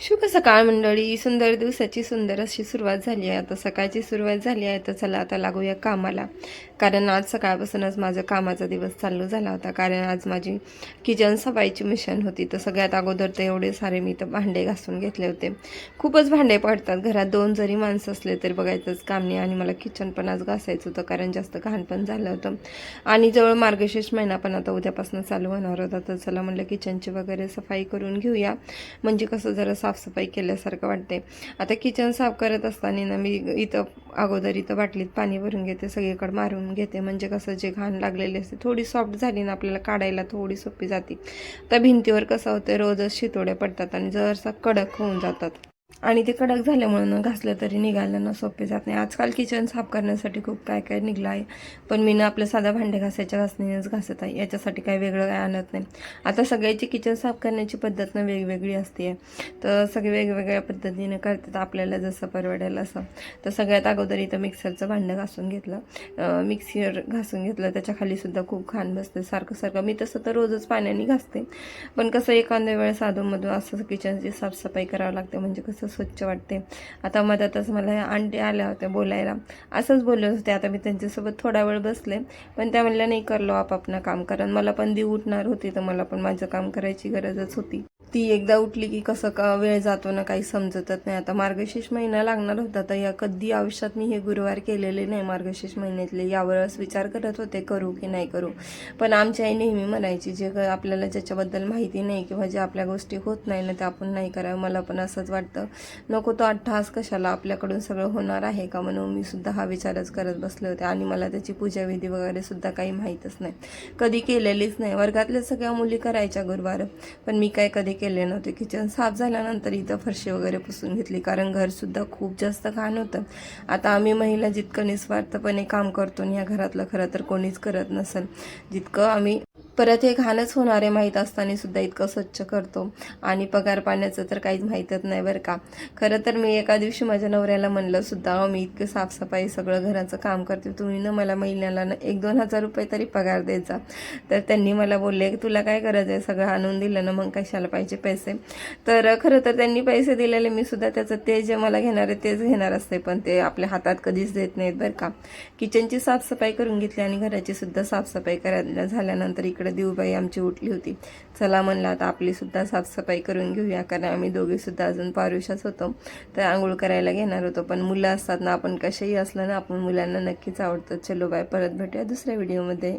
शुभ सकाळ मंडळी. सुंदर दिवसाची सुंदर अशी सुरुवात झाली आहे. आता सकाळची सुरुवात झाली आहे, तर चला आता लागूया कामाला. कारण आज सकाळपासूनच माझा कामाचा दिवस चालू झाला होता. कारण आज माझी किचन सफाईची मिशन होती. तर सगळ्यात अगोदर तर एवढे सारे मी तर भांडे घासून घेतले होते. खूपच भांडे पडतात घरात, 2 जरी माणसं असले तरी बघायचंच काम नाही. आणि मला किचन पण आज घासायचं होतं, कारण जास्त घाण पण झालं होतं. आणि जवळ मार्गशीर्ष महिना पण आता उद्यापासून चालू होणार होता. तर चला म्हणलं किचनची वगैरे सफाई करून घेऊया, म्हणजे कसं जरा साफसफाई केल्यासारखं वाटते. आता किचन साफ करत असताना ना मी अगोदर इथं बाटलीत पाणी भरून घेते, सगळीकडे मारून घेते, म्हणजे कसं जे घाण लागलेली असते थोडी सॉफ्ट झाली ना आपल्याला काढायला थोडी सोपी जाते. तर भिंतीवर कसं होतं, रोजच शितोडे पडतात आणि जरसा कडक होऊन जातात. आणि ते कडक झाल्यामुळे न घासलं तरी निघालं ना सोपे जात नाही. आजकाल किचन साफ करण्यासाठी खूप काय काय निघलं आहे, पण मी ना आपल्या साधा भांडे घासायच्या घासणीनेच घासत आहे. याच्यासाठी काही वेगळं काय आणत नाही. आता सगळ्याची किचन साफ करण्याची पद्धत ना वेगवेगळी असते, तर सगळे वेगवेगळ्या पद्धतीने करतात, आपल्याला जसं परवडेल असं. तर सगळ्यात अगोदर इथं मिक्सरचं भांडं घासून घेतलं, मिक्सर घासून घेतलं. त्याच्या खालीसुद्धा खूप घाण बसते सारखं सारखं. मी तसं तर रोजच पाण्याने घासते, पण कसं एखाद्या वेळेस अधूनमधून असं किचनची साफसफाई करावं लागते, म्हणजे कसं स्वच्छ वाटते. आता मधातच मला आंटी आल्या होत्या बोलायला, असंच बोलत होते. आता मी त्यांच्यासोबत थोडा वेळ बसले, पण त्या म्हणल्या नाही, करलो आपापलं काम, कारण मला पण दी उठणार होती, तर मला पण माझं काम करायची गरजच होती. ती एकदा उठली की कसं का वेळ जातो ना काही समजतच नाही. आता मार्गशीर्ष महिना लागणार होता, तर या कधी आयुष्यात मी हे गुरुवार केलेले नाही मार्गशीर्ष महिन्यातले. यावरच विचार करत होते करू की नाही करू. पण आमची आई नेहमी म्हणायची, जे आपल्याला ज्याच्याबद्दल माहिती नाही किंवा जे आपल्या गोष्टी होत नाही ना, ते आपण नाही करावं. मला पण असंच वाटतं, नको तो अट्टहास कशाला, आपल्याकडून सगळं होणार आहे का, म्हणून मी सुद्धा हा विचारच करत बसले होते. आणि मला त्याची पूजाविधी वगैरे सुद्धा काही माहीतच नाही, कधी केलेलीच नाही. वर्गातल्या सगळ्या मुली करायच्या गुरुवार, पण मी काय कधी केले नव्हते. किचन साफ झाल्यानंतर इथं फरशी वगैरे पुसून घेतली, कारण घरसुद्धा खूप जास्त घाण होतं. आता आम्ही महिला जितकं निस्वार्थपणे काम करतो ह्या घरातलं खरं तर कोणीच करत नसेल जितकं आम्ही. परत हे घाणच होणारे माहीत असताना सुद्धा इतकं स्वच्छ करतो. आणि पगार पाण्याचं तर काहीच माहीतच नाही बरं का. खरं तर मी एका दिवशी माझ्या नवऱ्याला म्हणलं सुद्धा, मी इतकं साफसफाई सगळं घराचं काम करते, तुम्ही ना मला महिन्याला ना 1-2 हजार रुपये तरी पगार द्यायचा. तर त्यांनी मला बोलले की तुला काय गरज आहे, सगळं आणून दिलं ना, मग कशाला पाहिजे पैसे. तर खरं तर त्यांनी पैसे दिलेले मी सुद्धा त्याचं ते जे मला घेणार आहे तेच घेणार असते, पण ते आपल्या हातात कधीच देत नाहीत बरं का. किचनची साफसफाई करून घेतली आणि घराची सुद्धा साफसफाई करायला झाल्यानंतर इकडे देऊबाई आमची उठली होती. चला म्हणलं आता आपली सुद्धा साफसफाई करून घेऊया, कारण आम्ही दोघे सुद्धा अजून पारुशाच होतो, तर आंघोळ करायला घेणार होतो. पण मुलं असतात ना, आपण कसेही असलं ना, आपण मुलांना नक्कीच आवडतं. चलो बाय, परत भेटूया दुसऱ्या व्हिडिओमध्ये.